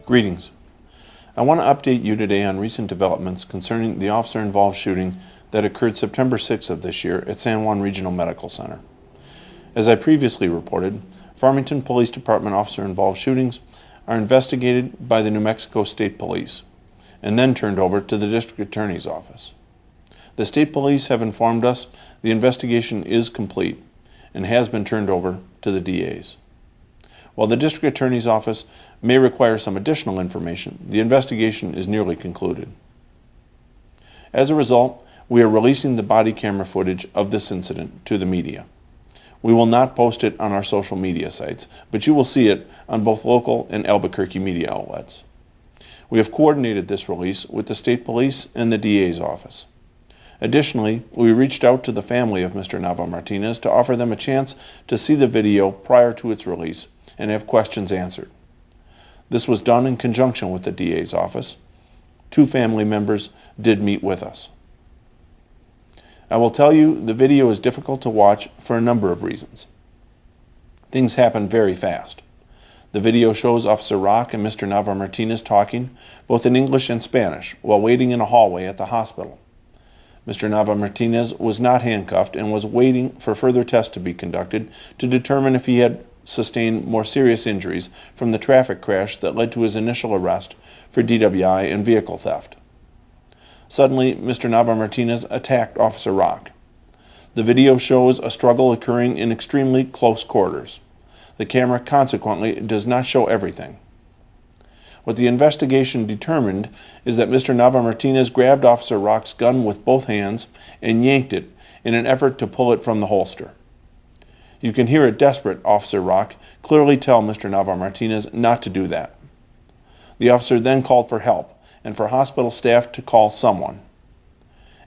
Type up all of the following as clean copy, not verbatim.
Greetings. I want to update you today on recent developments concerning the officer-involved shooting that occurred September 6th of this year at San Juan Regional Medical Center. As I previously reported, Farmington Police Department officer-involved shootings are investigated by the New Mexico State Police and then turned over to the District Attorney's Office. The State Police have informed us the investigation is complete and has been turned over to the DAs. While the District Attorney's Office may require some additional information, the investigation is nearly concluded. As a result, we are releasing the body camera footage of this incident to the media. We will not post it on our social media sites, but you will see it on both local and Albuquerque media outlets. We have coordinated this release with the State Police and the DA's office. Additionally, we reached out to the family of Mr. Nava-Martinez to offer them a chance to see the video prior to its release and have questions answered. This was done in conjunction with the DA's office. 2 family members did meet with us. I will tell you the video is difficult to watch for a number of reasons. Things happen very fast. The video shows Officer Rock and Mr. Nava-Martinez talking, both in English and Spanish, while waiting in a hallway at the hospital. Mr. Nava-Martinez was not handcuffed and was waiting for further tests to be conducted to determine if he had sustained more serious injuries from the traffic crash that led to his initial arrest for DWI and vehicle theft. Suddenly, Mr. Nava-Martinez attacked Officer Rock. The video shows a struggle occurring in extremely close quarters. The camera consequently does not show everything. What the investigation determined is that Mr. Nava-Martinez grabbed Officer Rock's gun with both hands and yanked it in an effort to pull it from the holster. You can hear a desperate Officer Rock clearly tell Mr. Nava-Martinez not to do that. The officer then called for help and for hospital staff to call someone.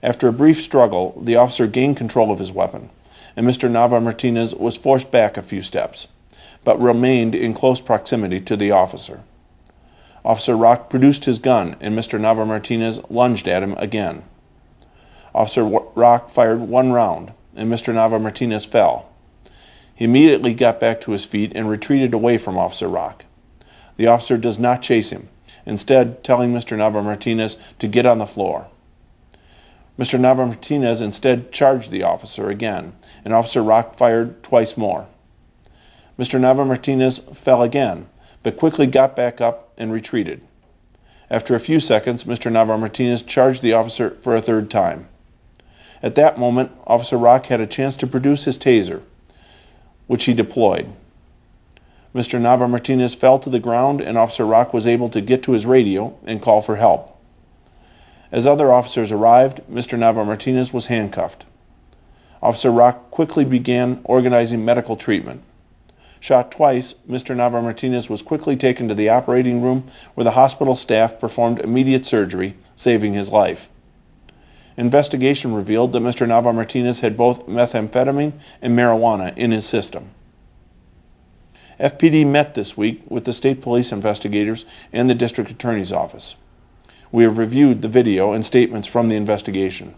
After a brief struggle, the officer gained control of his weapon, and Mr. Nava-Martinez was forced back a few steps, but remained in close proximity to the officer. Officer Rock produced his gun, and Mr. Nava-Martinez lunged at him again. Officer Rock fired 1 round, and Mr. Nava-Martinez fell. He immediately got back to his feet and retreated away from Officer Rock. The officer does not chase him, instead telling Mr. Nava-Martinez to get on the floor. Mr. Nava-Martinez instead charged the officer again, and Officer Rock fired twice more. Mr. Nava-Martinez fell again, but quickly got back up and retreated. After a few seconds, Mr. Nava-Martinez charged the officer for a 3rd time. At that moment, Officer Rock had a chance to produce his taser, which he deployed. Mr. Nava-Martinez fell to the ground, and Officer Rock was able to get to his radio and call for help. As other officers arrived, Mr. Nava-Martinez was handcuffed. Officer Rock quickly began organizing medical treatment. Shot twice, Mr. Nava-Martinez was quickly taken to the operating room where the hospital staff performed immediate surgery, saving his life. Investigation revealed that Mr. Nava-Martinez had both methamphetamine and marijuana in his system. FPD met this week with the State Police investigators and the District Attorney's Office. We have reviewed the video and statements from the investigation.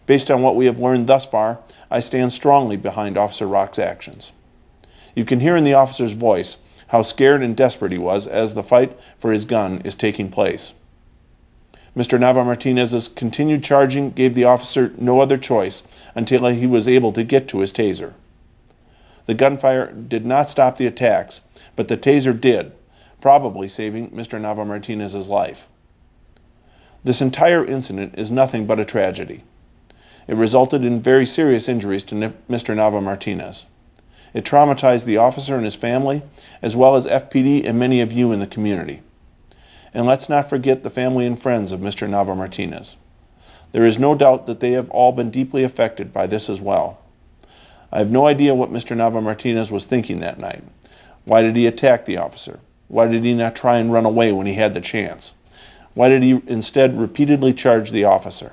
Based on what we have learned thus far, I stand strongly behind Officer Rock's actions. You can hear in the officer's voice how scared and desperate he was as the fight for his gun is taking place. Mr. Nava-Martinez's continued charging gave the officer no other choice until he was able to get to his taser. The gunfire did not stop the attacks, but the taser did, probably saving Mr. Nava-Martinez's life. This entire incident is nothing but a tragedy. It resulted in very serious injuries to Mr. Nava-Martinez. It traumatized the officer and his family, as well as FPD and many of you in the community. And let's not forget the family and friends of Mr. Nava-Martinez. There is no doubt that they have all been deeply affected by this as well. I have no idea what Mr. Nava-Martinez was thinking that night. Why did he attack the officer? Why did he not try and run away when he had the chance? Why did he instead repeatedly charge the officer?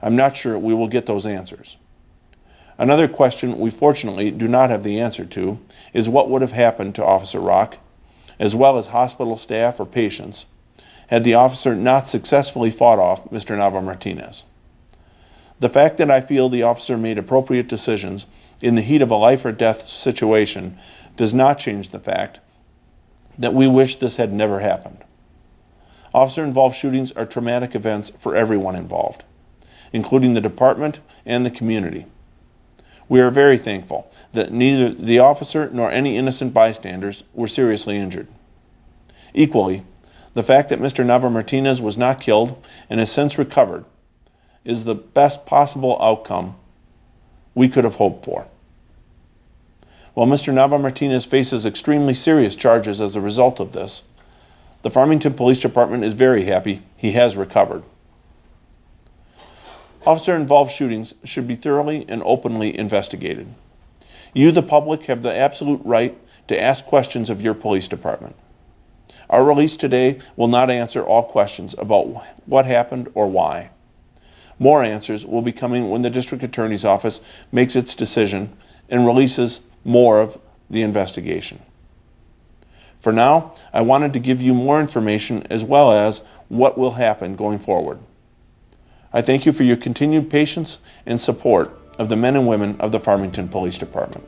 I'm not sure we will get those answers. Another question we fortunately do not have the answer to is what would have happened to Officer Rock, as well as hospital staff or patients, had the officer not successfully fought off Mr. Nava-Martinez. The fact that I feel the officer made appropriate decisions in the heat of a life or death situation does not change the fact that we wish this had never happened. Officer-involved shootings are traumatic events for everyone involved, including the department and the community. We are very thankful that neither the officer nor any innocent bystanders were seriously injured. Equally, the fact that Mr. Nava Martinez was not killed and has since recovered is the best possible outcome we could have hoped for. While Mr. Nava Martinez faces extremely serious charges as a result of this, the Farmington Police Department is very happy he has recovered. Officer-involved shootings should be thoroughly and openly investigated. You, the public, have the absolute right to ask questions of your police department. Our release today will not answer all questions about what happened or why. More answers will be coming when the District Attorney's Office makes its decision and releases more of the investigation. For now, I wanted to give you more information as well as what will happen going forward. I thank you for your continued patience and support of the men and women of the Farmington Police Department.